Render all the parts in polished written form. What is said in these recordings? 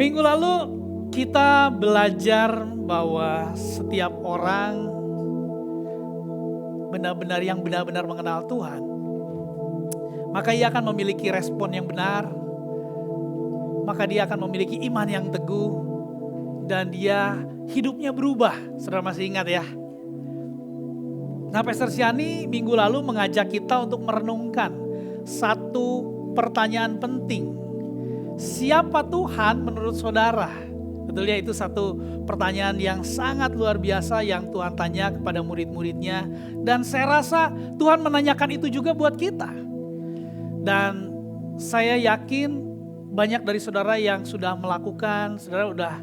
Minggu lalu kita belajar bahwa setiap orang benar-benar mengenal Tuhan, maka ia akan memiliki respon yang benar, maka dia akan memiliki iman yang teguh, dan dia hidupnya berubah. Saudara masih ingat ya? Nah, Pastor Siani minggu lalu mengajak kita untuk merenungkan satu pertanyaan penting. Siapa Tuhan menurut saudara? Betul ya, itu satu pertanyaan yang sangat luar biasa yang Tuhan tanya kepada murid-muridnya. Dan saya rasa Tuhan menanyakan itu juga buat kita. Dan saya yakin banyak dari saudara yang sudah melakukan, saudara udah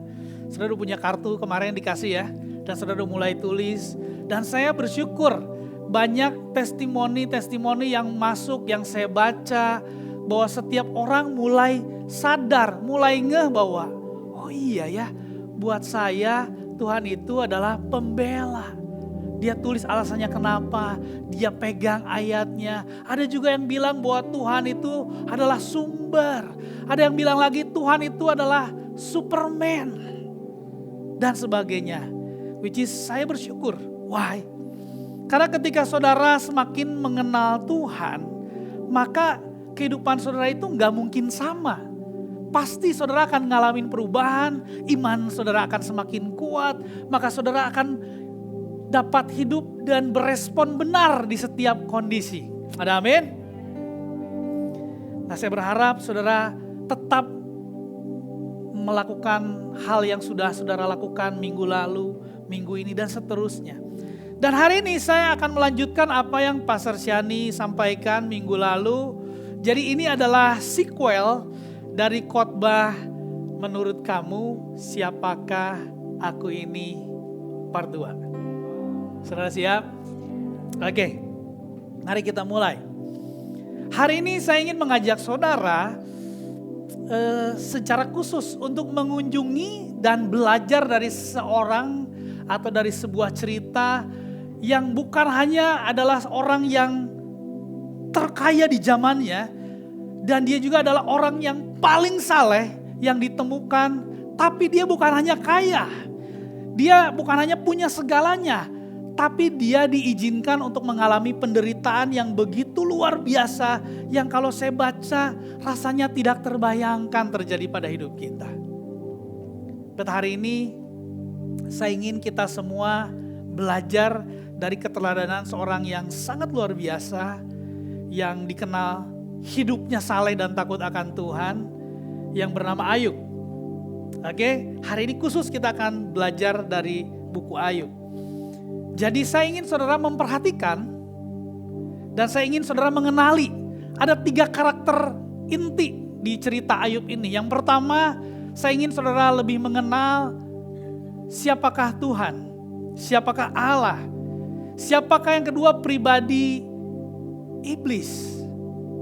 punya kartu kemarin dikasih ya. Dan saudara udah mulai tulis. Dan saya bersyukur banyak testimoni yang masuk, yang saya baca. Bahwa setiap orang mulai sadar, mulai ngeh bahwa oh iya ya, buat saya Tuhan itu adalah pembela. Dia tulis alasannya kenapa, dia pegang ayatnya. Ada juga yang bilang bahwa Tuhan itu adalah sumber. Ada yang bilang lagi Tuhan itu adalah Superman. Dan sebagainya. Which is saya bersyukur. Why? Karena ketika saudara semakin mengenal Tuhan, maka kehidupan saudara itu gak mungkin sama. Pasti saudara akan ngalamin perubahan, iman saudara akan semakin kuat, maka saudara akan dapat hidup dan berespon benar di setiap kondisi. Ada amin? Nah, saya berharap saudara tetap melakukan hal yang sudah saudara lakukan minggu lalu, minggu ini dan seterusnya. Dan hari ini saya akan melanjutkan apa yang Pastor Siani sampaikan minggu lalu. Jadi ini adalah sequel dari khotbah menurut kamu siapakah aku ini part 2. Saudara siap? Oke, mari kita mulai. Hari ini saya ingin mengajak saudara secara khusus untuk mengunjungi dan belajar dari seorang atau dari sebuah cerita yang bukan hanya adalah orang yang terkaya di zamannya, dan dia juga adalah orang yang paling saleh yang ditemukan, tapi dia bukan hanya kaya, dia bukan hanya punya segalanya, tapi dia diizinkan untuk mengalami penderitaan yang begitu luar biasa, yang kalau saya baca rasanya tidak terbayangkan terjadi pada hidup kita. Pada hari ini saya ingin kita semua belajar dari keteladanan seorang yang sangat luar biasa, yang dikenal hidupnya saleh dan takut akan Tuhan, yang bernama Ayub. Oke, hari ini khusus kita akan belajar dari buku Ayub. Jadi saya ingin saudara memperhatikan dan saya ingin saudara mengenali ada 3 karakter inti di cerita Ayub ini. Yang pertama, saya ingin saudara lebih mengenal siapakah Tuhan, siapakah Allah, siapakah yang kedua pribadi iblis.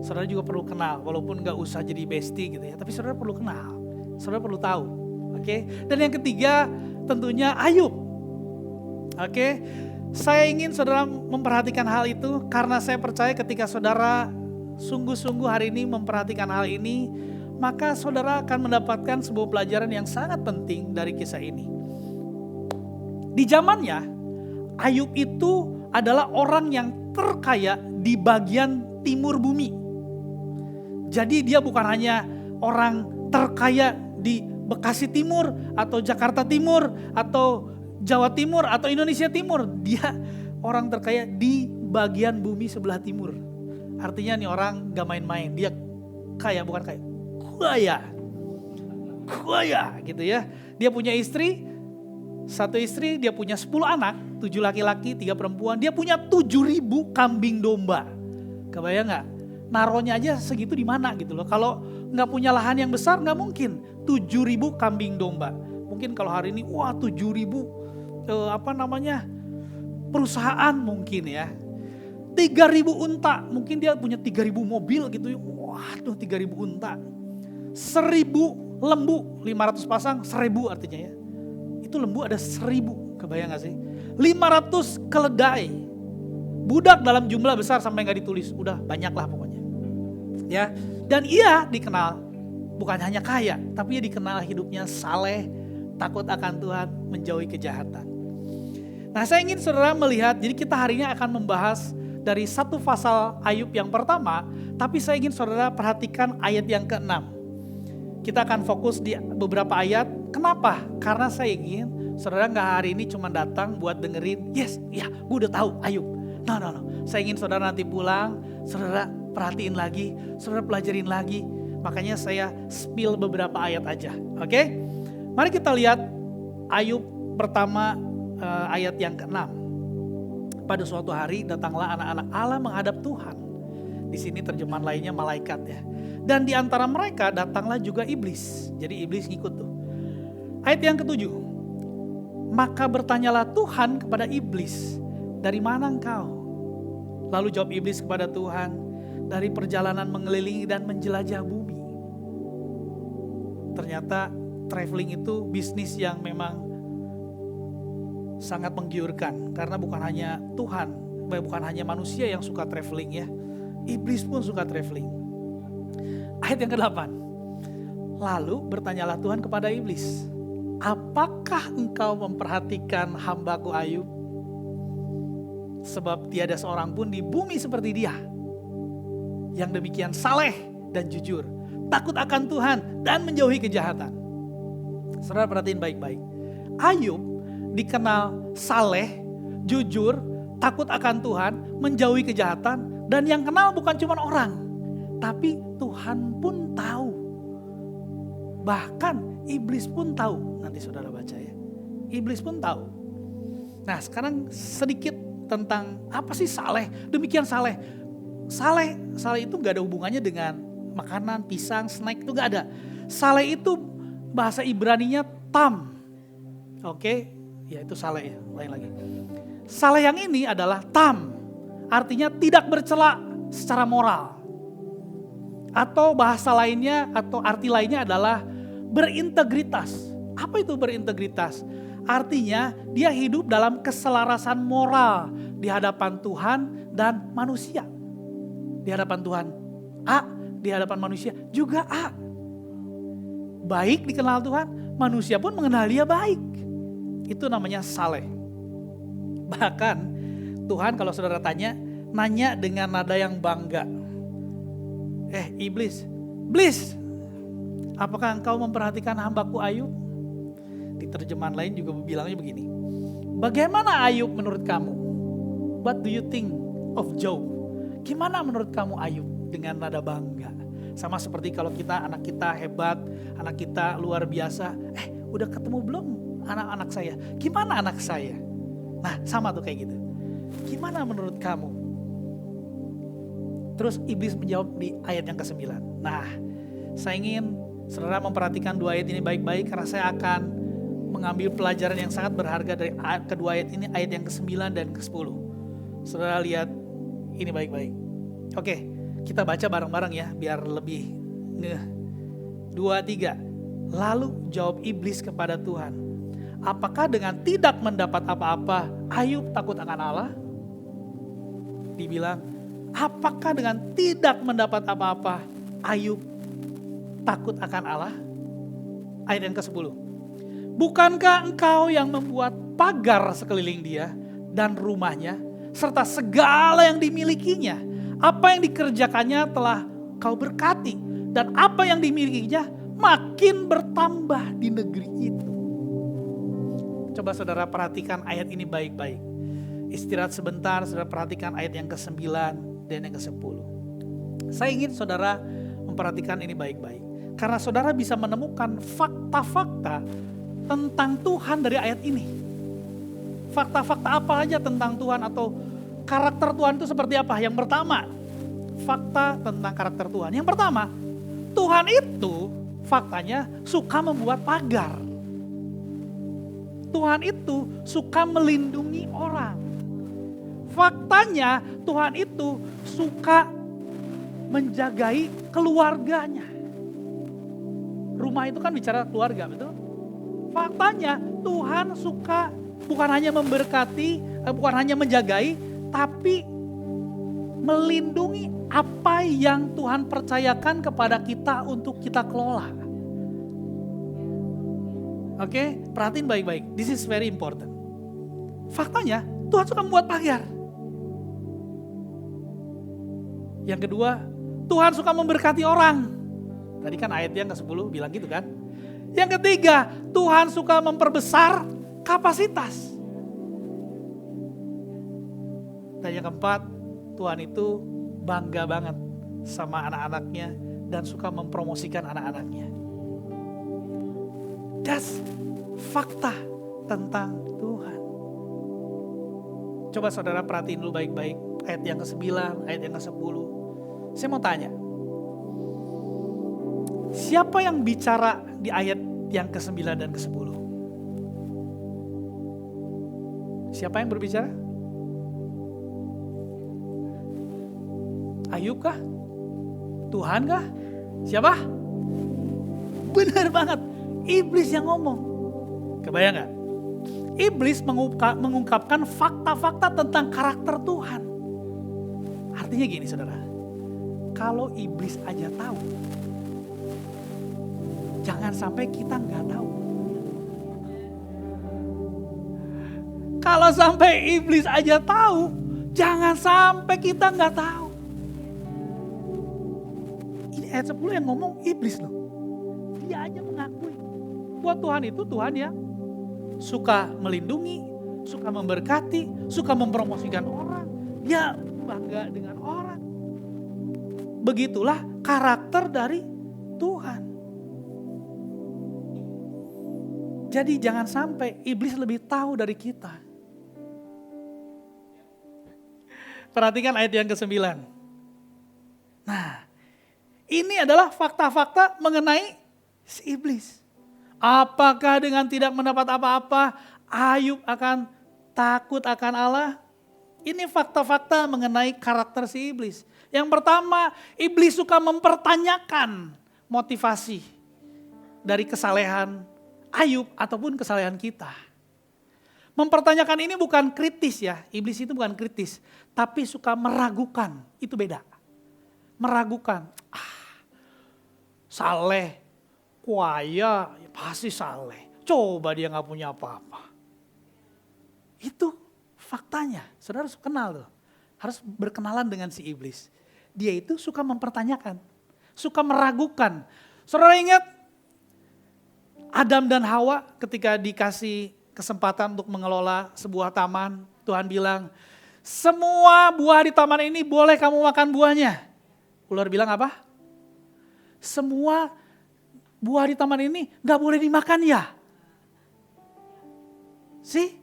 Saudara juga perlu kenal, walaupun gak usah jadi bestie gitu ya, tapi saudara perlu kenal, saudara perlu tahu. Oke. Dan yang ketiga tentunya Ayub. Oke. Saya ingin saudara memperhatikan hal itu karena saya percaya ketika saudara sungguh-sungguh hari ini memperhatikan hal ini, maka saudara akan mendapatkan sebuah pelajaran yang sangat penting dari kisah ini. Di zamannya, Ayub itu adalah orang yang terkaya di bagian timur bumi. Jadi dia bukan hanya orang terkaya di Bekasi Timur atau Jakarta Timur atau Jawa Timur atau Indonesia Timur. Dia orang terkaya di bagian bumi sebelah timur. Artinya nih orang gak main-main. Dia kaya, bukan kaya, kaya gitu ya. Dia punya istri, 1 istri, dia punya 10 anak, 7 laki-laki, 3 perempuan. Dia punya 7.000 kambing domba. Kebayang gak? Naronya aja segitu di mana gitu loh. Kalau gak punya lahan yang besar gak mungkin. 7.000 kambing domba. Mungkin kalau hari ini 7.000 perusahaan mungkin ya. 3.000 unta, mungkin dia punya 3.000 mobil gitu. Waduh, 3.000 unta. 1.000 lembu, 500 pasang, 1.000 artinya ya. Itu lembu ada 1.000, kebayang gak sih? 500 keledai. Budak dalam jumlah besar sampai gak ditulis, udah banyak lah pokoknya. Ya, dan ia dikenal bukan hanya kaya, tapi dia dikenal hidupnya saleh, takut akan Tuhan, menjauhi kejahatan. Nah, saya ingin saudara melihat, jadi kita hari ini akan membahas dari satu pasal Ayub yang pertama, tapi saya ingin saudara perhatikan ayat yang ke-6. Kita akan fokus di beberapa ayat. Kenapa? Karena saya ingin saudara nggak hari ini cuma datang buat dengerin, yes, ya gue udah tahu Ayub. No. Saya ingin saudara nanti pulang, saudara perhatiin lagi, saudara pelajarin lagi. Makanya saya spill beberapa ayat aja. Oke? Mari kita lihat Ayub pertama ayat yang ke-6. Pada suatu hari datanglah anak-anak Allah menghadap Tuhan. Di sini terjemahan lainnya malaikat ya. Dan di antara mereka datanglah juga iblis. Jadi iblis ngikut tuh. Ayat yang ke-7. Maka bertanyalah Tuhan kepada iblis, dari mana engkau? Lalu jawab iblis kepada Tuhan, dari perjalanan mengelilingi dan menjelajah bumi. Ternyata traveling itu bisnis yang memang sangat menggiurkan. Karena bukan hanya Tuhan, bukan hanya manusia yang suka traveling ya. Iblis pun suka traveling. Ayat yang ke-8. Lalu bertanyalah Tuhan kepada iblis, apakah engkau memperhatikan hambaku Ayub? Sebab tiada seorang pun di bumi seperti dia, yang demikian saleh dan jujur, takut akan Tuhan dan menjauhi kejahatan. Saudara perhatiin baik-baik. Ayub dikenal saleh, jujur, takut akan Tuhan, menjauhi kejahatan, dan yang kenal bukan cuma orang, tapi Tuhan pun tahu. Bahkan iblis pun tahu. Nanti saudara baca ya. Iblis pun tahu. Nah, sekarang sedikit tentang apa sih saleh? Demikian saleh. Saleh itu gak ada hubungannya dengan makanan, pisang, snack, itu gak ada. Saleh itu bahasa Ibraninya tam. Oke, ya itu saleh ya, lain lagi. Saleh yang ini adalah tam. Artinya tidak bercela secara moral. Atau bahasa lainnya atau arti lainnya adalah berintegritas. Apa itu berintegritas? Artinya dia hidup dalam keselarasan moral di hadapan Tuhan dan manusia. Di hadapan Tuhan A, di hadapan manusia juga A. Baik dikenal Tuhan, manusia pun mengenal dia baik. Itu namanya saleh. Bahkan Tuhan kalau saudara nanya dengan nada yang bangga. Iblis, apakah engkau memperhatikan hambaku Ayub? Di terjemahan lain juga bilangnya begini. Bagaimana Ayub menurut kamu? What do you think of Job? Gimana menurut kamu Ayub? Dengan nada bangga. Sama seperti kalau anak kita hebat, anak kita luar biasa. Udah ketemu belum anak-anak saya? Gimana anak saya? Nah, sama tuh kayak gitu. Gimana menurut kamu? Terus iblis menjawab di ayat yang ke-9. Nah, saya ingin saudara memperhatikan dua ayat ini baik-baik karena saya akan mengambil pelajaran yang sangat berharga dari kedua ayat ini, ayat yang ke-9 dan ke-10. Saudara lihat ini baik-baik. Oke, kita baca bareng-bareng ya biar lebih ngeh. 2, 3. Lalu jawab iblis kepada Tuhan, apakah dengan tidak mendapat apa-apa Ayub takut akan Allah? Dibilang, apakah dengan tidak mendapat apa-apa Ayub takut akan Allah? Ayat yang ke-10. Bukankah engkau yang membuat pagar sekeliling dia dan rumahnya, serta segala yang dimilikinya? Apa yang dikerjakannya telah kau berkati, dan apa yang dimilikinya makin bertambah di negeri itu. Coba saudara perhatikan ayat ini baik-baik. Istirahat sebentar, saudara perhatikan ayat yang ke-9 dan yang ke-10. Saya ingin saudara memperhatikan ini baik-baik. Karena saudara bisa menemukan fakta-fakta tentang Tuhan dari ayat ini. Fakta-fakta apa aja tentang Tuhan atau karakter Tuhan itu seperti apa? Yang pertama, fakta tentang karakter Tuhan. Yang pertama, Tuhan itu faktanya suka membuat pagar. Tuhan itu suka melindungi orang. Faktanya Tuhan itu suka menjagai keluarganya. Rumah itu kan bicara keluarga, betul? Faktanya Tuhan suka bukan hanya memberkati, bukan hanya menjagai, tapi melindungi apa yang Tuhan percayakan kepada kita untuk kita kelola. Oke, perhatiin baik-baik. This is very important. Faktanya, Tuhan suka membuat pagar. Yang kedua, Tuhan suka memberkati orang. Tadi kan ayat yang ke-10 bilang gitu kan. Yang ketiga, Tuhan suka memperbesar kapasitas. Dan yang keempat, Tuhan itu bangga banget sama anak-anaknya dan suka mempromosikan anak-anaknya. That's fakta tentang Tuhan. Coba saudara perhatiin dulu baik-baik ayat yang ke-9, ayat yang ke-10. Saya mau tanya, siapa yang bicara di ayat yang ke-9 dan ke-10? Siapa yang berbicara? Ayub kah? Tuhan kah? Siapa? Benar banget, iblis yang ngomong. Kebayang gak? Iblis mengungkapkan fakta-fakta tentang karakter Tuhan. Artinya gini saudara, kalau iblis aja tahu, jangan sampai kita nggak tahu. Kalau sampai iblis aja tahu, jangan sampai kita nggak tahu. Ini ayat 10 yang ngomong iblis loh. Dia aja mengakui bahwa Tuhan itu Tuhan yang suka melindungi, suka memberkati, suka mempromosikan orang. Dia bangga dengan orang. Begitulah karakter dari Tuhan. Jadi jangan sampai iblis lebih tahu dari kita. Perhatikan ayat yang ke-9. Nah, ini adalah fakta-fakta mengenai si iblis. Apakah dengan tidak mendapat apa-apa, Ayub akan takut akan Allah? Ini fakta-fakta mengenai karakter si iblis. Yang pertama, iblis suka mempertanyakan motivasi dari kesalehan Ayub ataupun kesalehan kita. Mempertanyakan ini bukan kritis ya, iblis itu bukan kritis, tapi suka meragukan, itu beda. Meragukan, saleh, kuaya, ya pasti saleh. Coba dia gak punya apa-apa. Itu faktanya, saudara harus kenal tuh. Harus berkenalan dengan si iblis. Dia itu suka mempertanyakan, suka meragukan. Saudara ingat Adam dan Hawa ketika dikasih kesempatan untuk mengelola sebuah taman. Tuhan bilang, semua buah di taman ini boleh kamu makan buahnya. Ular bilang apa? Semua buah di taman ini gak boleh dimakan ya. Sih,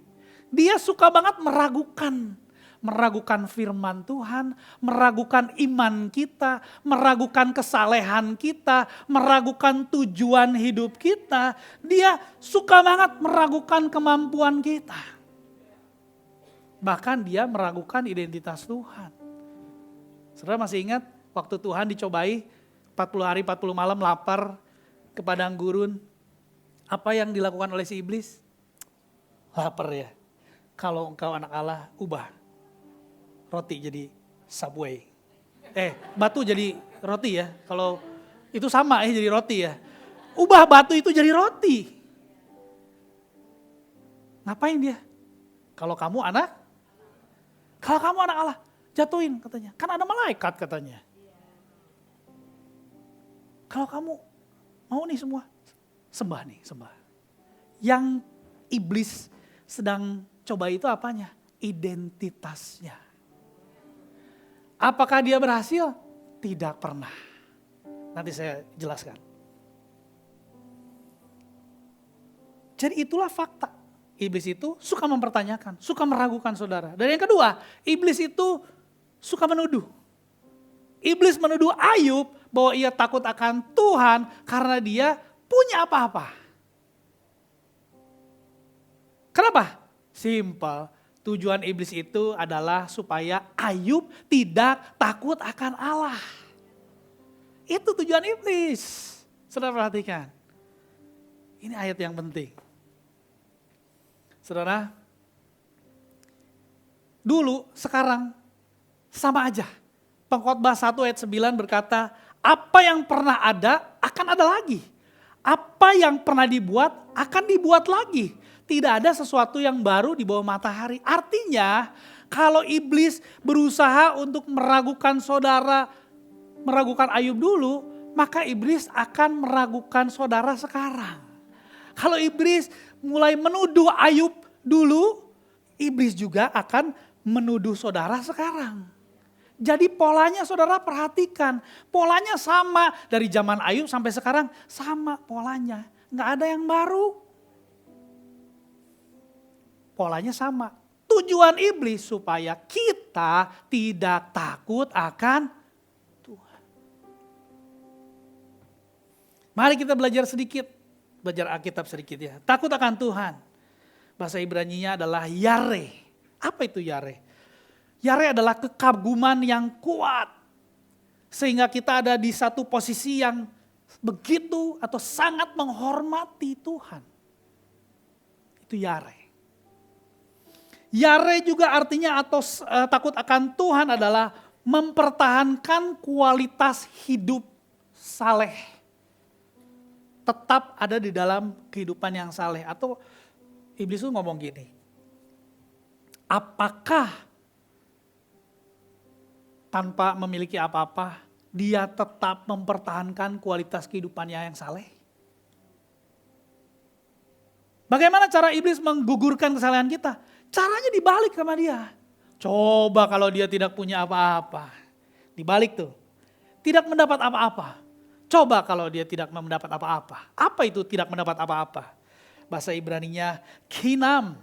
dia suka banget meragukan. Meragukan firman Tuhan, meragukan iman kita, meragukan kesalehan kita, meragukan tujuan hidup kita. Dia suka banget meragukan kemampuan kita. Bahkan dia meragukan identitas Tuhan. Saudara masih ingat waktu Tuhan dicobai 40 hari 40 malam lapar ke padang gurun. Apa yang dilakukan oleh si iblis? Lapar ya. Kalau engkau anak Allah, ubah roti jadi Subway. Batu jadi roti ya. Kalau itu sama jadi roti ya. Ubah batu itu jadi roti. Ngapain dia? Kalau kamu anak Allah, jatuhin katanya. Kan ada malaikat katanya. Kalau kamu mau nih semua, sembah. Yang iblis sedang coba itu apanya? Identitasnya. Apakah dia berhasil? Tidak pernah. Nanti saya jelaskan. Jadi itulah fakta. Iblis itu suka mempertanyakan, suka meragukan saudara. Dan yang kedua, iblis itu suka menuduh. Iblis menuduh Ayub bahwa ia takut akan Tuhan karena dia punya apa-apa. Kenapa? Simpel. Tujuan iblis itu adalah supaya Ayub tidak takut akan Allah. Itu tujuan iblis. Saudara perhatikan. Ini ayat yang penting. Saudara, dulu, sekarang sama aja. Pengkhotbah 1 ayat 9 berkata, apa yang pernah ada akan ada lagi. Apa yang pernah dibuat akan dibuat lagi. Tidak ada sesuatu yang baru di bawah matahari. Artinya kalau iblis berusaha untuk meragukan saudara, meragukan Ayub dulu, maka iblis akan meragukan saudara sekarang. Kalau iblis mulai menuduh Ayub dulu, iblis juga akan menuduh saudara sekarang. Jadi polanya saudara perhatikan, polanya sama dari zaman Ayub sampai sekarang sama polanya. Nggak ada yang baru. Polanya sama. Tujuan iblis supaya kita tidak takut akan Tuhan. Mari kita belajar sedikit, belajar Alkitab sedikit ya. Takut akan Tuhan. Bahasa Ibraninya adalah yare. Apa itu yare? Yare adalah kekaguman yang kuat. Sehingga kita ada di satu posisi yang begitu atau sangat menghormati Tuhan. Itu yare. Yare juga artinya atau takut akan Tuhan adalah mempertahankan kualitas hidup saleh. Tetap ada di dalam kehidupan yang saleh. Atau iblis itu ngomong gini. Apakah tanpa memiliki apa-apa, dia tetap mempertahankan kualitas kehidupannya yang saleh? Bagaimana cara iblis menggugurkan kesalehan kita? Caranya dibalik sama dia. Coba kalau dia tidak punya apa-apa. Dibalik tuh. Tidak mendapat apa-apa. Coba kalau dia tidak mendapat apa-apa. Apa itu tidak mendapat apa-apa? Bahasa Ibraninya kinam.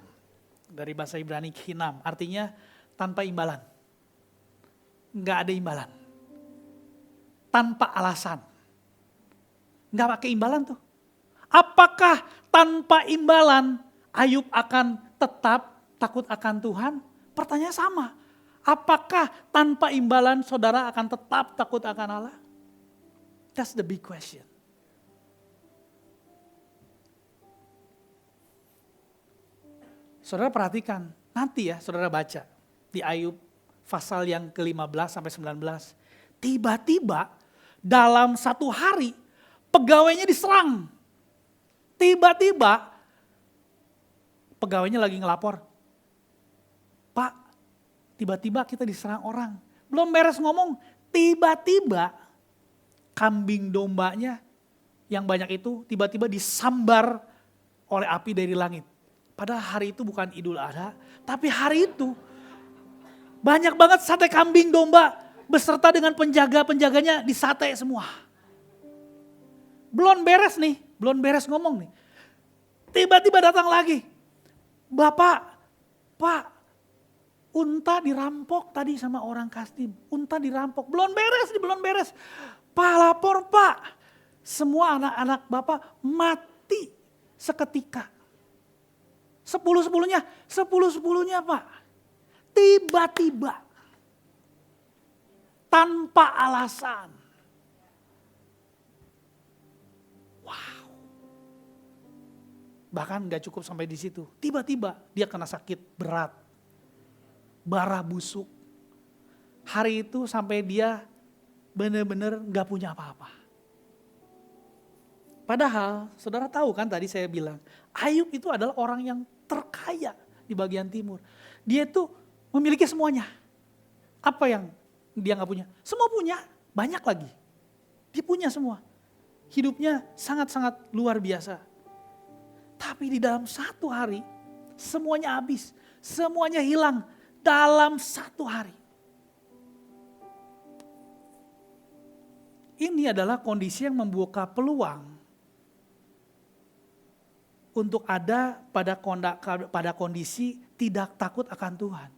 Dari bahasa Ibrani kinam. Artinya tanpa imbalan. Nggak ada imbalan. Tanpa alasan. Nggak pakai imbalan tuh. Apakah tanpa imbalan Ayub akan tetap takut akan Tuhan? Pertanyaan sama. Apakah tanpa imbalan saudara akan tetap takut akan Allah? That's the big question. Saudara perhatikan, nanti ya saudara baca di Ayub pasal yang ke-15 sampai 19. Tiba-tiba dalam satu hari pegawainya diserang. Tiba-tiba pegawainya lagi ngelapor. Pak, tiba-tiba kita diserang orang. Belum beres ngomong, tiba-tiba kambing dombanya yang banyak itu tiba-tiba disambar oleh api dari langit. Padahal hari itu bukan Idul Adha, tapi hari itu banyak banget sate kambing domba beserta dengan penjaga-penjaganya disate semua. Belum beres nih, belum beres ngomong nih. Tiba-tiba datang lagi. Bapak, Pak, unta dirampok tadi sama orang Kasdim. Unta dirampok, belum beres nih, belum beres. Pak lapor Pak, semua anak-anak Bapak mati seketika. 10-10nya Pak. Tiba-tiba, tanpa alasan. Wow. Bahkan gak cukup sampai di situ. Tiba-tiba dia kena sakit berat. Darah busuk. Hari itu sampai dia benar-benar gak punya apa-apa. Padahal saudara tahu kan tadi saya bilang. Ayub itu adalah orang yang terkaya di bagian timur. Dia itu memiliki semuanya. Apa yang dia gak punya? Semua punya, banyak lagi. Dia punya semua. Hidupnya sangat-sangat luar biasa. Tapi di dalam satu hari, semuanya habis. Semuanya hilang dalam satu hari. Ini adalah kondisi yang membuka peluang untuk ada pada kondisi tidak takut akan Tuhan.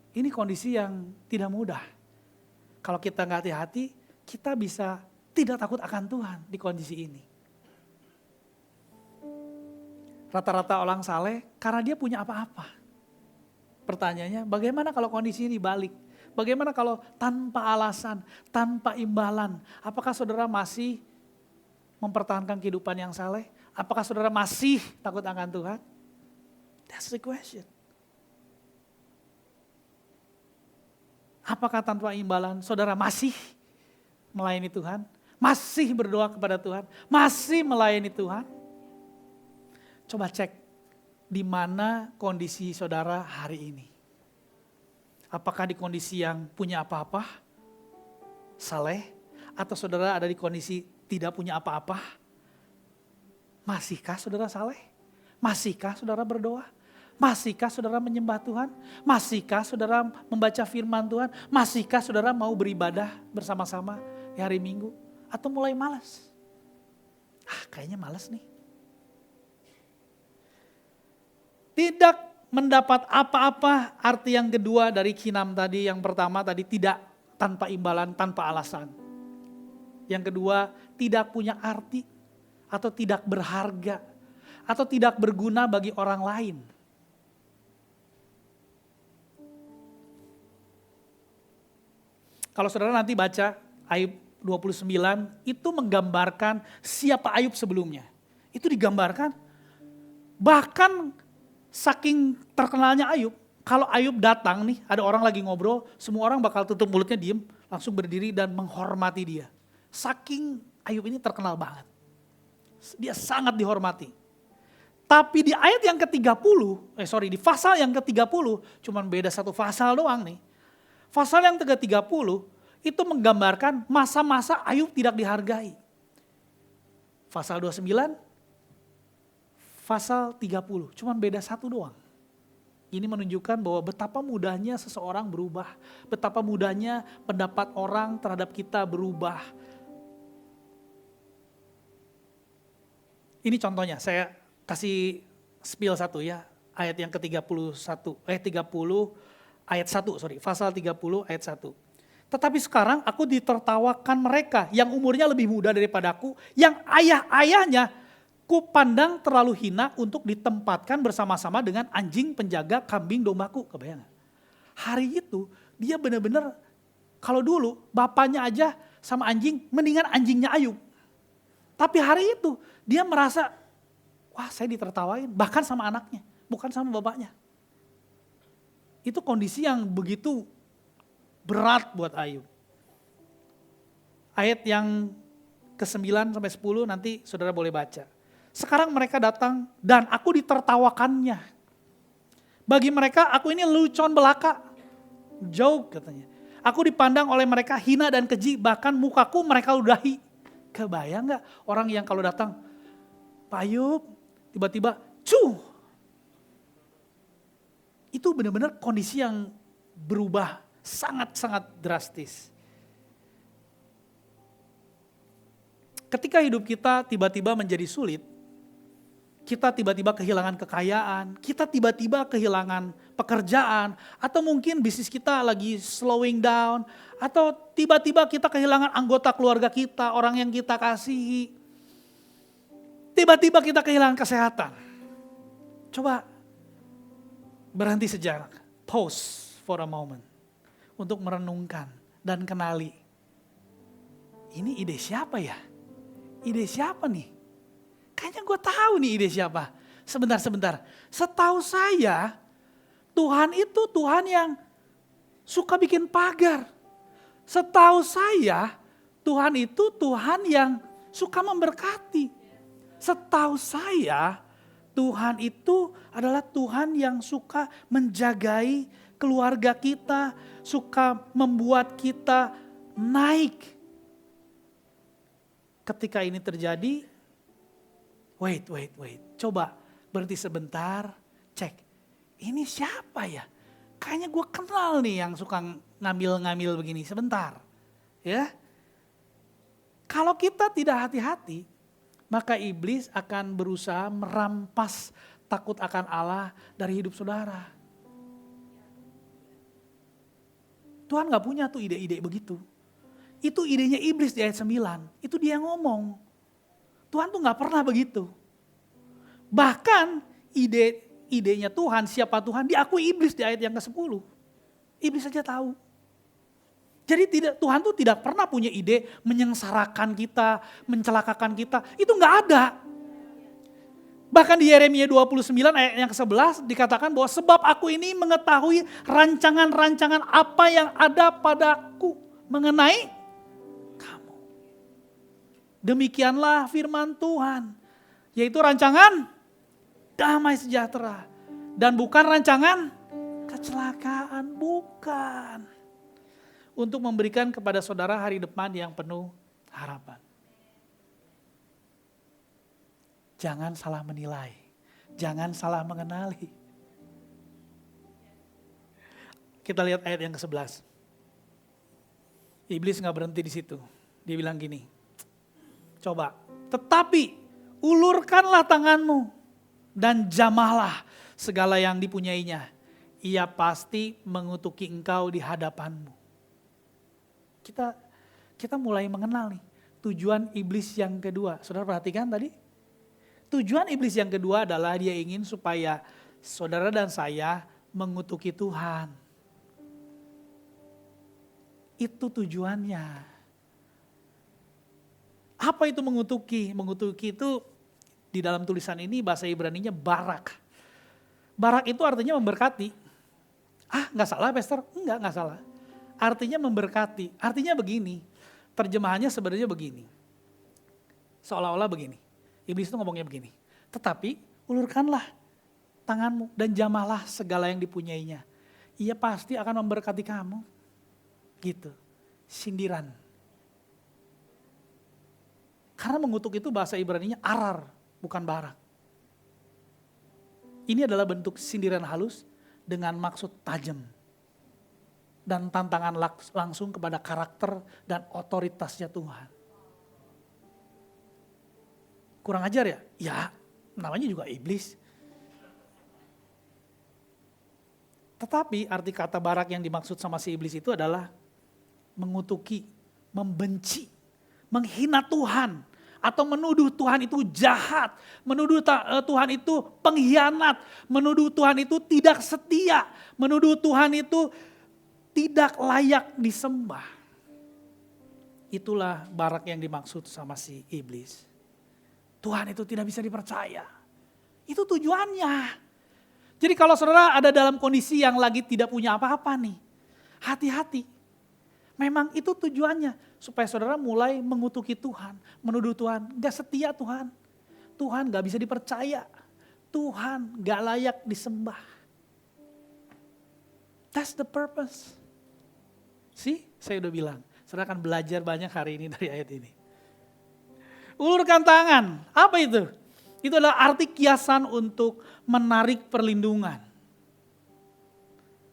Ini kondisi yang tidak mudah. Kalau kita nggak hati-hati, kita bisa tidak takut akan Tuhan di kondisi ini. Rata-rata orang saleh karena dia punya apa-apa. Pertanyaannya, bagaimana kalau kondisi ini balik? Bagaimana kalau tanpa alasan, tanpa imbalan? Apakah saudara masih mempertahankan kehidupan yang saleh? Apakah saudara masih takut akan Tuhan? That's the question. Apakah tanpa imbalan saudara masih melayani Tuhan? Masih berdoa kepada Tuhan? Masih melayani Tuhan? Coba cek di mana kondisi saudara hari ini. Apakah di kondisi yang punya apa-apa? Saleh? Atau saudara ada di kondisi tidak punya apa-apa? Masihkah saudara saleh? Masihkah saudara berdoa? Masihkah saudara menyembah Tuhan? Masihkah saudara membaca firman Tuhan? Masihkah saudara mau beribadah bersama-sama di hari Minggu? Atau mulai malas? Kayaknya malas nih. Tidak mendapat apa-apa, arti yang kedua dari kinam tadi. Yang pertama tadi tidak tanpa imbalan, tanpa alasan. Yang kedua tidak punya arti atau tidak berharga atau tidak berguna bagi orang lain. Kalau saudara nanti baca Ayub 29, itu menggambarkan siapa Ayub sebelumnya. Itu digambarkan, bahkan saking terkenalnya Ayub, kalau Ayub datang nih, ada orang lagi ngobrol, semua orang bakal tutup mulutnya diem, langsung berdiri dan menghormati dia. Saking Ayub ini terkenal banget. Dia sangat dihormati. Tapi di ayat yang ke-30, di pasal yang ke-30, cuman beda satu pasal doang nih. Pasal yang ke-30 itu menggambarkan masa-masa Ayub tidak dihargai. Pasal 29, pasal 30, cuman beda satu doang. Ini menunjukkan bahwa betapa mudahnya seseorang berubah. Betapa mudahnya pendapat orang terhadap kita berubah. Ini contohnya, saya kasih spill satu ya. Ayat yang ke-30, ayat 1, pasal 30 ayat 1. Tetapi sekarang aku ditertawakan mereka yang umurnya lebih muda daripadaku, yang ayah-ayahnya ku pandang terlalu hina untuk ditempatkan bersama-sama dengan anjing penjaga kambing dombaku. Kebayang gak? Hari itu dia benar-benar, kalau dulu bapaknya aja sama anjing, mendingan anjingnya Ayub. Tapi hari itu dia merasa, wah saya ditertawain, bahkan sama anaknya, bukan sama bapaknya. Itu kondisi yang begitu berat buat Ayub. Ayat yang ke-9 sampai 10 nanti saudara boleh baca. Sekarang mereka datang dan aku ditertawakannya. Bagi mereka aku ini lelucon belaka. Joke katanya. Aku dipandang oleh mereka hina dan keji, bahkan mukaku mereka ludahi. Kebayang gak orang yang kalau datang, Pak Ayub, tiba-tiba cuh. Itu benar-benar kondisi yang berubah sangat-sangat drastis. Ketika hidup kita tiba-tiba menjadi sulit, kita tiba-tiba kehilangan kekayaan, kita tiba-tiba kehilangan pekerjaan, atau mungkin bisnis kita lagi slowing down, atau tiba-tiba kita kehilangan anggota keluarga kita, orang yang kita kasihi. Tiba-tiba kita kehilangan kesehatan. Coba berhenti sejenak, pause for a moment, untuk merenungkan dan kenali. Ini ide siapa ya? Ide siapa nih? Kayaknya gue tahu nih ide siapa. Sebentar. Setahu saya, Tuhan itu Tuhan yang suka bikin pagar. Setahu saya, Tuhan itu Tuhan yang suka memberkati. Setahu saya, Tuhan itu adalah Tuhan yang suka menjagai keluarga kita, suka membuat kita naik. Ketika ini terjadi, wait. Coba berhenti sebentar, cek. Ini siapa ya? Kayaknya gue kenal nih yang suka ngambil-ngambil begini. Sebentar, ya. Kalau kita tidak hati-hati, maka iblis akan berusaha merampas takut akan Allah dari hidup saudara. Tuhan gak punya tuh ide-ide begitu. Itu idenya iblis di ayat 9. Itu dia yang ngomong. Tuhan tuh gak pernah begitu. Bahkan idenya Tuhan, siapa Tuhan, diakui iblis di ayat yang ke-10. Iblis saja tahu. Jadi Tuhan tuh tidak pernah punya ide menyengsarakan kita, mencelakakan kita. Itu gak ada. Bahkan di Yeremia 29 ayat yang ke-11 dikatakan bahwa sebab aku ini mengetahui rancangan-rancangan apa yang ada padaku mengenai kamu. Demikianlah firman Tuhan, yaitu rancangan damai sejahtera dan bukan rancangan kecelakaan, bukan. Untuk memberikan kepada saudara hari depan yang penuh harapan. Jangan salah menilai, jangan salah mengenali. Kita lihat ayat yang ke-11. Iblis gak berhenti di situ. Dia bilang gini, coba, tetapi ulurkanlah tanganmu dan jamahlah segala yang dipunyainya. Ia pasti mengutuki engkau di hadapanmu. Kita mulai mengenal nih tujuan iblis yang kedua. Saudara perhatikan tadi? Tujuan iblis yang kedua adalah dia ingin supaya saudara dan saya mengutuki Tuhan. Itu tujuannya. Apa itu mengutuki? Mengutuki itu di dalam tulisan ini bahasa Ibraninya barak. Barak itu artinya memberkati. Gak salah Pastor? Enggak salah. Artinya memberkati. Artinya begini. Terjemahannya sebenarnya begini. Seolah-olah begini. Iblis itu ngomongnya begini, tetapi ulurkanlah tanganmu dan jamahlah segala yang dipunyainya. Ia pasti akan memberkati kamu. Gitu, sindiran. Karena mengutuk itu bahasa Ibraninya arar, bukan barak. Ini adalah bentuk sindiran halus dengan maksud tajam. Dan tantangan langsung kepada karakter dan otoritasnya Tuhan. Kurang ajar ya? Ya, namanya juga iblis. Tetapi arti kata barak yang dimaksud sama si iblis itu adalah mengutuki, membenci, menghina Tuhan. Atau menuduh Tuhan itu jahat, menuduh Tuhan itu pengkhianat, menuduh Tuhan itu tidak setia, menuduh Tuhan itu tidak layak disembah. Itulah barak yang dimaksud sama si iblis. Tuhan itu tidak bisa dipercaya. Itu tujuannya. Jadi kalau saudara ada dalam kondisi yang lagi tidak punya apa-apa nih, hati-hati. Memang itu tujuannya. Supaya saudara mulai mengutuki Tuhan, menuduh Tuhan, gak setia Tuhan. Tuhan gak bisa dipercaya. Tuhan gak layak disembah. That's the purpose. Saya udah bilang, saudara akan belajar banyak hari ini dari ayat ini. Ulurkan tangan, apa itu? Itu adalah arti kiasan untuk menarik perlindungan.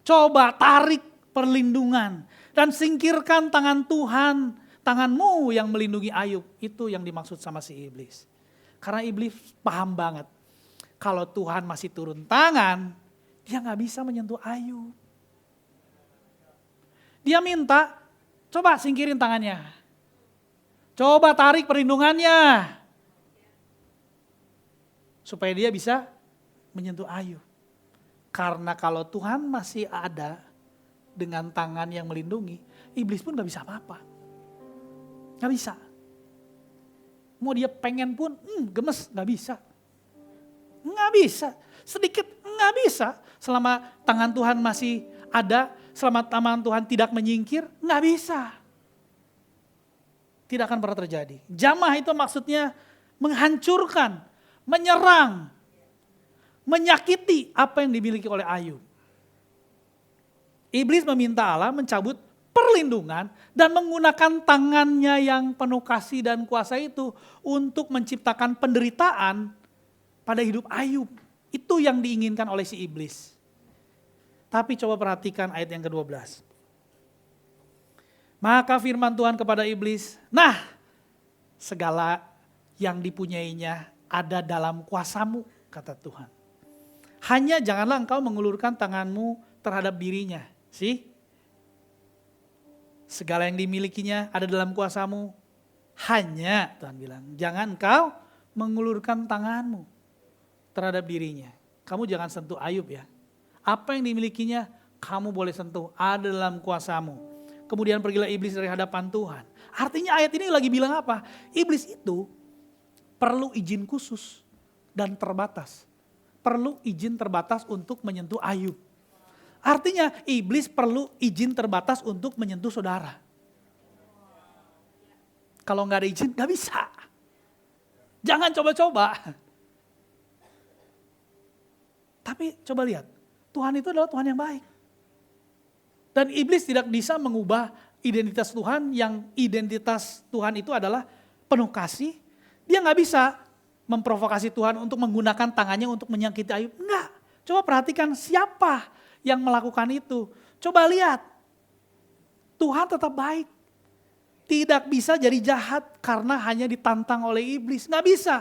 Coba tarik perlindungan dan singkirkan tangan Tuhan, tanganmu yang melindungi Ayub. Itu yang dimaksud sama si iblis. Karena iblis paham banget, kalau Tuhan masih turun tangan, dia gak bisa menyentuh Ayub. Dia minta, coba singkirin tangannya. Coba tarik perlindungannya. Supaya dia bisa menyentuh Ayub. Karena kalau Tuhan masih ada dengan tangan yang melindungi, iblis pun gak bisa apa-apa. Gak bisa. Mau dia pengen pun, gemes, gak bisa. Gak bisa. Sedikit gak bisa. Selama tangan Tuhan masih ada, selama tangan Tuhan tidak menyingkir, gak bisa. Tidak akan pernah terjadi. Jamah itu maksudnya menghancurkan, menyerang, menyakiti apa yang dimiliki oleh Ayub. Iblis meminta Allah mencabut perlindungan dan menggunakan tangannya yang penuh kasih dan kuasa itu untuk menciptakan penderitaan pada hidup Ayub. Itu yang diinginkan oleh si iblis. Tapi coba perhatikan ayat yang ke-12. Maka firman Tuhan kepada iblis, segala yang dipunyainya ada dalam kuasamu, kata Tuhan. Hanya janganlah engkau mengulurkan tanganmu terhadap dirinya. Segala yang dimilikinya ada dalam kuasamu. Hanya, Tuhan bilang, jangan engkau mengulurkan tanganmu terhadap dirinya. Kamu jangan sentuh Ayub ya. Apa yang dimilikinya kamu boleh sentuh, ada dalam kuasamu. Kemudian pergilah iblis dari hadapan Tuhan. Artinya ayat ini lagi bilang apa? Iblis itu perlu izin khusus dan terbatas. Perlu izin terbatas untuk menyentuh Ayub. Artinya iblis perlu izin terbatas untuk menyentuh saudara. Kalau nggak ada izin nggak bisa. Jangan coba-coba. Tapi coba lihat, Tuhan itu adalah Tuhan yang baik. Dan iblis tidak bisa mengubah identitas Tuhan, yang identitas Tuhan itu adalah penuh kasih. Dia nggak bisa memprovokasi Tuhan untuk menggunakan tangannya untuk menyakiti Ayub. Enggak. Coba perhatikan siapa yang melakukan itu. Coba lihat. Tuhan tetap baik. Tidak bisa jadi jahat karena hanya ditantang oleh iblis. Nggak bisa.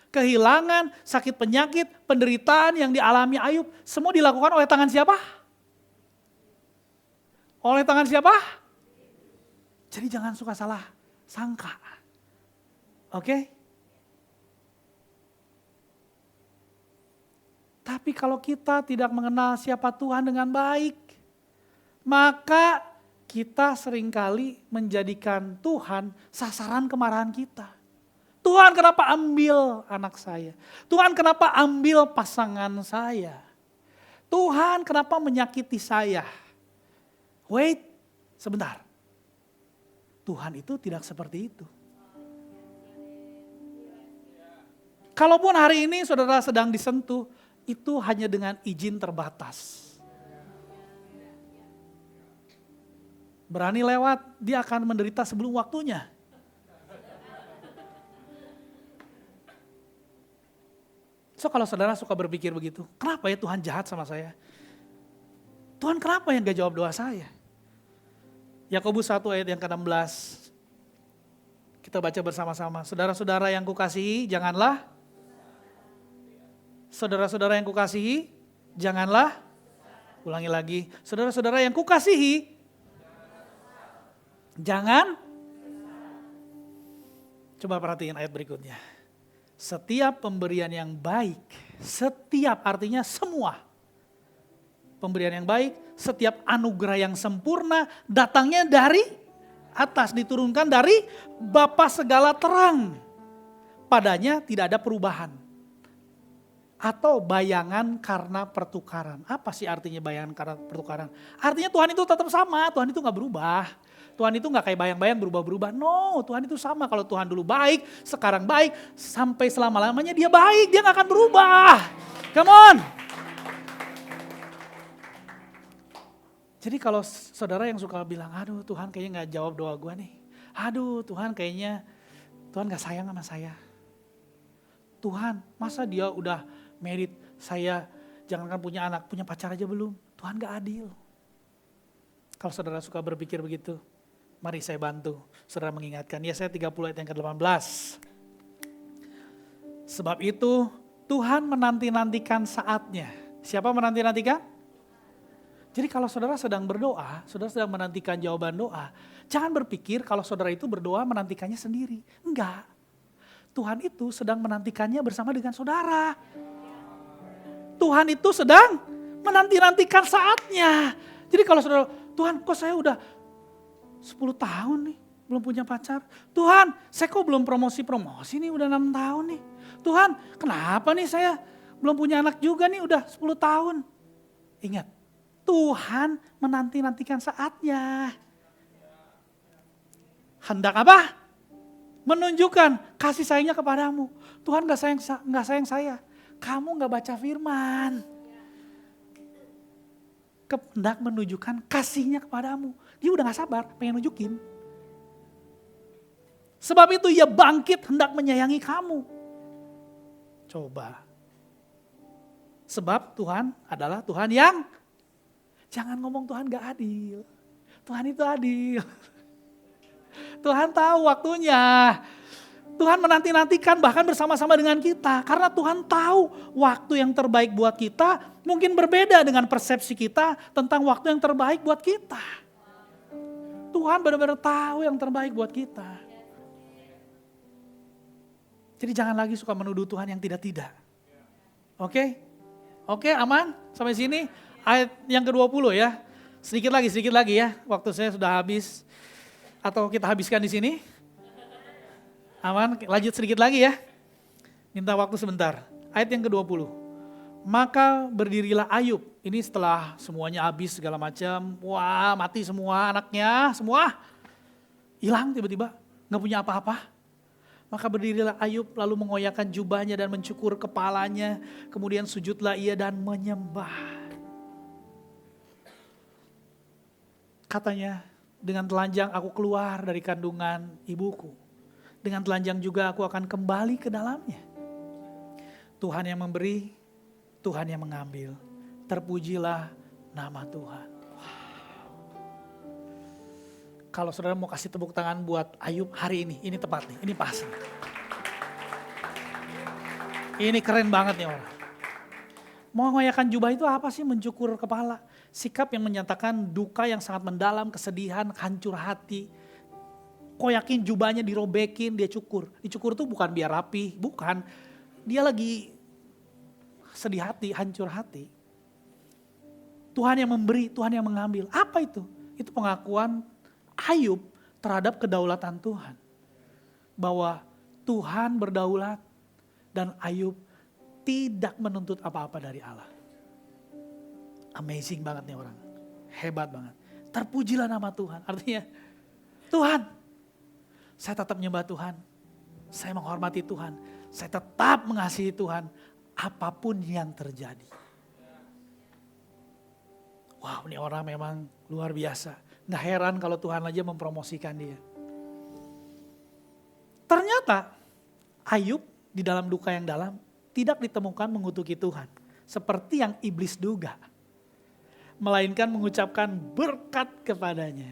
Kehilangan, sakit penyakit, penderitaan yang dialami Ayub. Semua dilakukan oleh tangan siapa? Oleh tangan siapa? Jadi jangan suka salah sangka. Oke? Tapi kalau kita tidak mengenal siapa Tuhan dengan baik, maka kita seringkali menjadikan Tuhan sasaran kemarahan kita. Tuhan kenapa ambil anak saya? Tuhan kenapa ambil pasangan saya? Tuhan kenapa menyakiti saya? Wait, sebentar. Tuhan itu tidak seperti itu. Kalaupun hari ini saudara sedang disentuh, itu hanya dengan izin terbatas. Berani lewat, dia akan menderita sebelum waktunya. So kalau saudara suka berpikir begitu, kenapa ya Tuhan jahat sama saya? Tuhan kenapa yang gak jawab doa saya? Yakobus 1 ayat yang ke-16. Kita baca bersama-sama. Saudara-saudara yang kukasihi, janganlah. Saudara-saudara yang kukasihi, janganlah. Ulangi lagi. Saudara-saudara yang kukasihi, jangan. Coba perhatiin ayat berikutnya. Setiap pemberian yang baik, setiap artinya semua. Pemberian yang baik, setiap anugerah yang sempurna datangnya dari atas, diturunkan dari Bapa segala terang. Padanya tidak ada perubahan. Atau bayangan karena pertukaran. Apa sih artinya bayangan karena pertukaran? Artinya Tuhan itu tetap sama, Tuhan itu gak berubah. Tuhan itu gak kayak bayang-bayang berubah-berubah. No, Tuhan itu sama. Kalau Tuhan dulu baik, sekarang baik, sampai selama-lamanya dia baik, dia gak akan berubah. Come on. Jadi kalau saudara yang suka bilang, aduh Tuhan kayaknya gak jawab doa gue nih. Aduh Tuhan kayaknya, Tuhan gak sayang sama saya. Tuhan masa dia udah married, saya jangankan punya anak, punya pacar aja belum. Tuhan gak adil. Kalau saudara suka berpikir begitu, mari saya bantu. Saudara mengingatkan, Yesaya 30 ayat yang ke-18. Sebab itu Tuhan menanti-nantikan saatnya. Siapa menanti-nantikan? Jadi kalau saudara sedang berdoa, saudara sedang menantikan jawaban doa, jangan berpikir kalau saudara itu berdoa menantikannya sendiri. Enggak. Tuhan itu sedang menantikannya bersama dengan saudara. Tuhan itu sedang menanti-nantikan saatnya. Jadi kalau saudara, Tuhan kok saya udah 10 tahun nih belum punya pacar. Tuhan saya kok belum promosi nih udah 6 tahun nih. Tuhan kenapa nih saya belum punya anak juga nih udah 10 tahun. Ingat, Tuhan menanti-nantikan saatnya. Hendak apa? Menunjukkan kasih sayangnya kepadamu. Tuhan gak sayang saya. Kamu gak baca firman. Hendak menunjukkan kasihnya kepadamu. Dia udah gak sabar, pengen nunjukin. Sebab itu ia bangkit hendak menyayangi kamu. Coba. Sebab Tuhan adalah Tuhan yang, jangan ngomong Tuhan gak adil. Tuhan itu adil. Tuhan tahu waktunya. Tuhan menanti-nantikan bahkan bersama-sama dengan kita. Karena Tuhan tahu waktu yang terbaik buat kita mungkin berbeda dengan persepsi kita tentang waktu yang terbaik buat kita. Tuhan benar-benar tahu yang terbaik buat kita. Jadi jangan lagi suka menuduh Tuhan yang tidak-tidak. Oke? Oke, aman? Sampai sini ayat yang ke-20 ya. Sedikit lagi ya. Waktu saya sudah habis. Atau kita habiskan di sini? Aman, lanjut sedikit lagi ya. Minta waktu sebentar. Ayat yang ke-20. Maka berdirilah Ayub. Ini setelah semuanya habis segala macam. Wah, mati semua anaknya, semua hilang tiba-tiba. Gak punya apa-apa. Maka berdirilah Ayub lalu mengoyakkan jubahnya dan mencukur kepalanya. Kemudian sujudlah ia dan menyembah. Katanya, dengan telanjang aku keluar dari kandungan ibuku. Dengan telanjang juga aku akan kembali ke dalamnya. Tuhan yang memberi, Tuhan yang mengambil. Terpujilah nama Tuhan. Wow. Kalau saudara mau kasih tepuk tangan buat Ayub hari ini tepat nih, ini pas. Ini keren banget nih orang. Mau mengoyakkan jubah itu apa sih? Mencukur kepala. Sikap yang menyatakan duka yang sangat mendalam, kesedihan, hancur hati. Koyakin jubahnya dirobekin, dia cukur. Dicukur tuh bukan biar rapi, bukan. Dia lagi sedih hati, hancur hati. Tuhan yang memberi, Tuhan yang mengambil. Apa itu? Itu pengakuan Ayub terhadap kedaulatan Tuhan. Bahwa Tuhan berdaulat dan Ayub tidak menuntut apa-apa dari Allah. Amazing banget nih orang. Hebat banget. Terpujilah nama Tuhan. Artinya, Tuhan, saya tetap menyembah Tuhan. Saya menghormati Tuhan. Saya tetap mengasihi Tuhan. Apapun yang terjadi. Wow, ini orang memang luar biasa. Nggak heran kalau Tuhan aja mempromosikan dia. Ternyata, Ayub di dalam duka yang dalam, tidak ditemukan mengutuki Tuhan. Seperti yang iblis duga. Melainkan mengucapkan berkat kepadanya.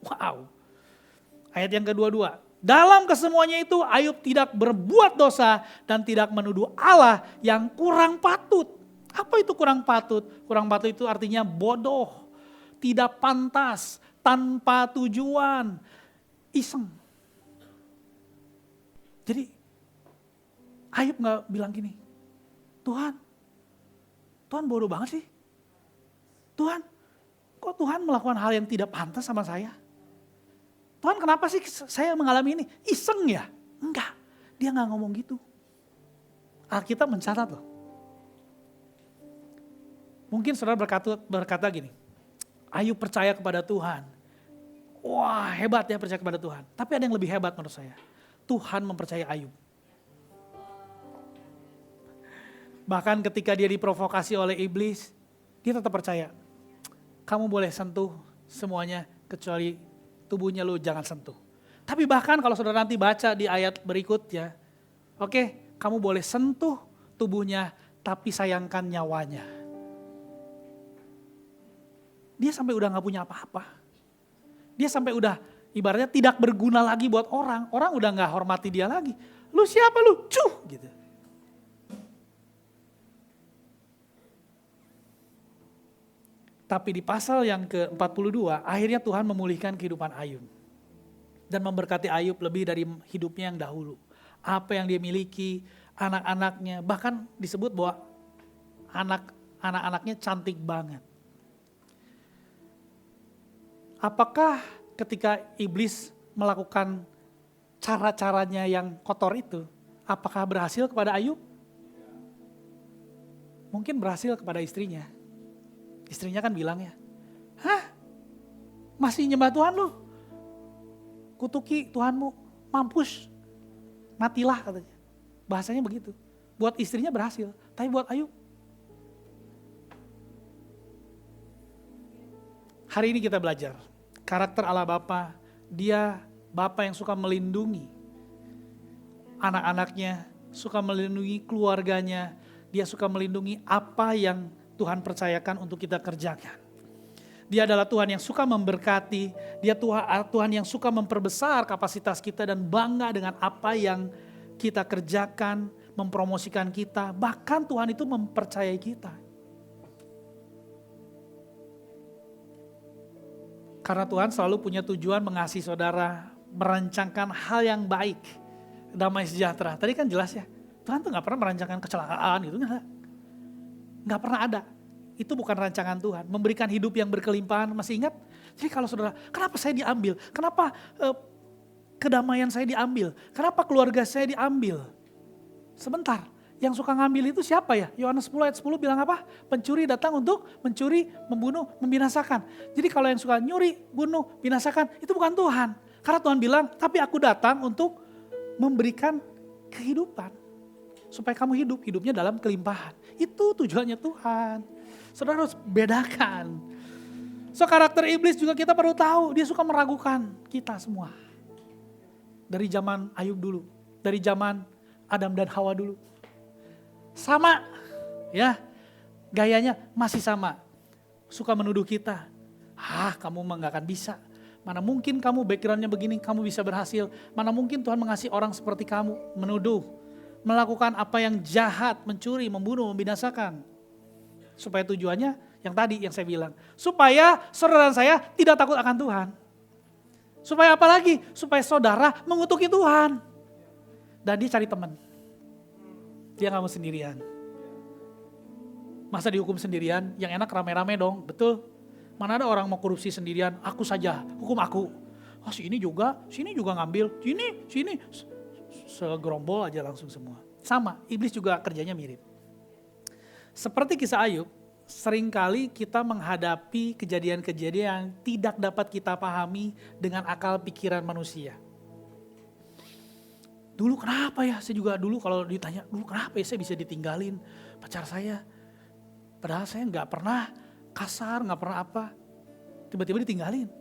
Wow. Ayat yang kedua. Dalam kesemuanya itu Ayub tidak berbuat dosa dan tidak menuduh Allah yang kurang patut. Apa itu kurang patut? Kurang patut itu artinya bodoh. Tidak pantas, tanpa tujuan, iseng. Jadi Ayub gak bilang gini, Tuhan bodoh banget sih. Tuhan, kok Tuhan melakukan hal yang tidak pantas sama saya? Tuhan kenapa sih saya mengalami ini? Iseng ya? Enggak, dia gak ngomong gitu. Alkitab mencatat loh. Mungkin saudara berkata gini, Ayub percaya kepada Tuhan. Wah hebat ya percaya kepada Tuhan. Tapi ada yang lebih hebat menurut saya. Tuhan mempercayai Ayub. Bahkan ketika dia diprovokasi oleh iblis, dia tetap percaya. Kamu boleh sentuh semuanya kecuali tubuhnya lu jangan sentuh. Tapi bahkan kalau saudara nanti baca di ayat berikutnya, oke, kamu boleh sentuh tubuhnya tapi sayangkan nyawanya. Dia sampai udah gak punya apa-apa. Dia sampai udah ibaratnya tidak berguna lagi buat orang. Orang udah gak hormati dia lagi. Lu siapa lu? Cuh gitu. Tapi di pasal yang ke-42, akhirnya Tuhan memulihkan kehidupan Ayub. Dan memberkati Ayub lebih dari hidupnya yang dahulu. Apa yang dia miliki, anak-anaknya, bahkan disebut bahwa anak-anaknya cantik banget. Apakah ketika iblis melakukan cara-caranya yang kotor itu, apakah berhasil kepada Ayub? Mungkin berhasil kepada istrinya. Istrinya kan bilang ya, hah masih nyembah Tuhan lu? Kutuki Tuhanmu, mampus, matilah katanya. Bahasanya begitu. Buat istrinya berhasil, tapi buat Ayub. Hari ini kita belajar, karakter Allah Bapa, dia Bapa yang suka melindungi anak-anaknya, suka melindungi keluarganya, dia suka melindungi apa yang Tuhan percayakan untuk kita kerjakan. Dia adalah Tuhan yang suka memberkati, dia Tuhan yang suka memperbesar kapasitas kita dan bangga dengan apa yang kita kerjakan, mempromosikan kita, bahkan Tuhan itu mempercayai kita. Karena Tuhan selalu punya tujuan mengasihi saudara, merancangkan hal yang baik, damai sejahtera. Tadi kan jelas ya, Tuhan tuh gak pernah merancangkan kecelakaan gitu, Gak pernah ada. Itu bukan rancangan Tuhan. Memberikan hidup yang berkelimpahan, masih ingat? Jadi kalau saudara, kenapa saya diambil? Kenapa kedamaian saya diambil? Kenapa keluarga saya diambil? Sebentar, yang suka ngambil itu siapa ya? Yohanes 10 ayat 10 bilang apa? Pencuri datang untuk mencuri, membunuh, membinasakan. Jadi kalau yang suka nyuri, bunuh, binasakan, itu bukan Tuhan. Karena Tuhan bilang, tapi aku datang untuk memberikan kehidupan. Supaya kamu hidup, hidupnya dalam kelimpahan. Itu tujuannya Tuhan. Saudara harus bedakan. So karakter iblis juga kita perlu tahu, dia suka meragukan kita semua. Dari zaman Ayub dulu, dari zaman Adam dan Hawa dulu. Sama ya, gayanya masih sama. Suka menuduh kita, kamu mah gak akan bisa. Mana mungkin kamu backgroundnya begini, kamu bisa berhasil. Mana mungkin Tuhan mengasihi orang seperti kamu, menuduh. Melakukan apa yang jahat, mencuri, membunuh, membinasakan. Supaya tujuannya yang tadi yang saya bilang. Supaya saudara dan saya tidak takut akan Tuhan. Supaya apa lagi? Supaya saudara mengutuki Tuhan. Dan dia cari teman. Dia gak mau sendirian. Masa dihukum sendirian, yang enak rame-rame dong, betul? Mana ada orang mau korupsi sendirian, aku saja, hukum aku. Sini juga ngambil, sini. Segerombol aja langsung semua. Sama, iblis juga kerjanya mirip. Seperti kisah Ayub, seringkali kita menghadapi kejadian-kejadian yang tidak dapat kita pahami dengan akal pikiran manusia. Dulu kenapa ya, saya juga dulu kalau ditanya, dulu kenapa ya saya bisa ditinggalin pacar saya. Padahal saya gak pernah kasar, gak pernah apa. Tiba-tiba ditinggalin.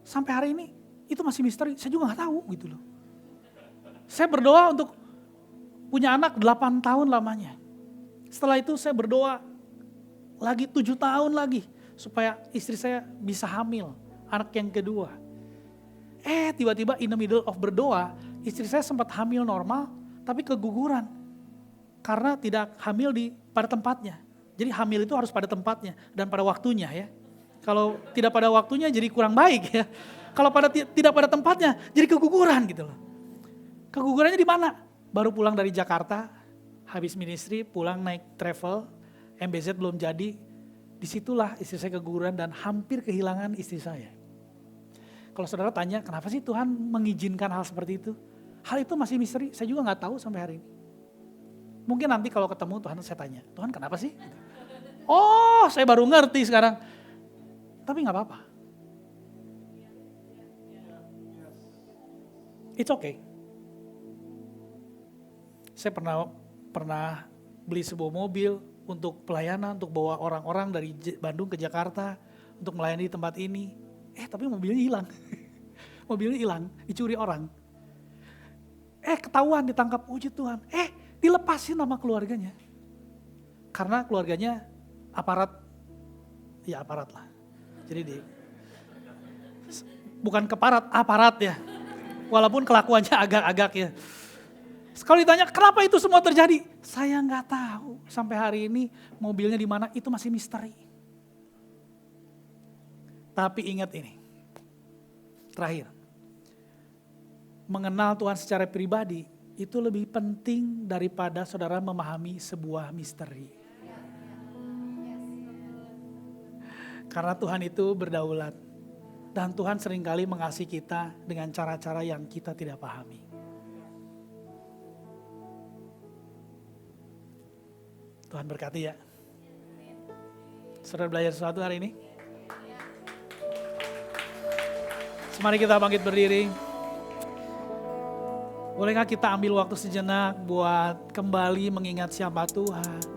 Sampai hari ini, itu masih misteri, saya juga gak tahu gitu loh. Saya berdoa untuk punya anak 8 tahun lamanya. Setelah itu saya berdoa lagi 7 tahun lagi. Supaya istri saya bisa hamil, anak yang kedua. Tiba-tiba in the middle of berdoa, istri saya sempat hamil normal, tapi keguguran. Karena tidak hamil pada tempatnya. Jadi hamil itu harus pada tempatnya dan pada waktunya ya. Kalau tidak pada waktunya jadi kurang baik ya. Kalau tidak pada tempatnya jadi keguguran gitu loh. Kegugurannya di mana? Baru pulang dari Jakarta, habis ministry, pulang naik travel, MBZ belum jadi. Disitulah istri saya keguguran dan hampir kehilangan istri saya. Kalau saudara tanya, kenapa sih Tuhan mengizinkan hal seperti itu? Hal itu masih misteri, saya juga gak tahu sampai hari ini. Mungkin nanti kalau ketemu Tuhan saya tanya, Tuhan kenapa sih? Oh, saya baru ngerti sekarang. Tapi gak apa-apa. It's okay. Saya pernah beli sebuah mobil untuk pelayanan, untuk bawa orang-orang dari Bandung ke Jakarta, untuk melayani di tempat ini. Tapi mobilnya hilang. Mobilnya hilang, dicuri orang. Ketahuan, ditangkap, puji Tuhan. Dilepasin sama keluarganya. Karena keluarganya aparat lah. Jadi bukan keparat, aparat ya. Walaupun kelakuannya agak-agak ya. Kalau ditanya kenapa itu semua terjadi, saya nggak tahu. Sampai hari ini mobilnya di mana itu masih misteri. Tapi ingat ini, terakhir, mengenal Tuhan secara pribadi itu lebih penting daripada saudara memahami sebuah misteri. Karena Tuhan itu berdaulat dan Tuhan seringkali mengasihi kita dengan cara-cara yang kita tidak pahami. Tuhan berkati ya. Saudara belajar sesuatu hari ini? Mari kita bangkit berdiri. Bolehkah kita ambil waktu sejenak buat kembali mengingat siapa Tuhan?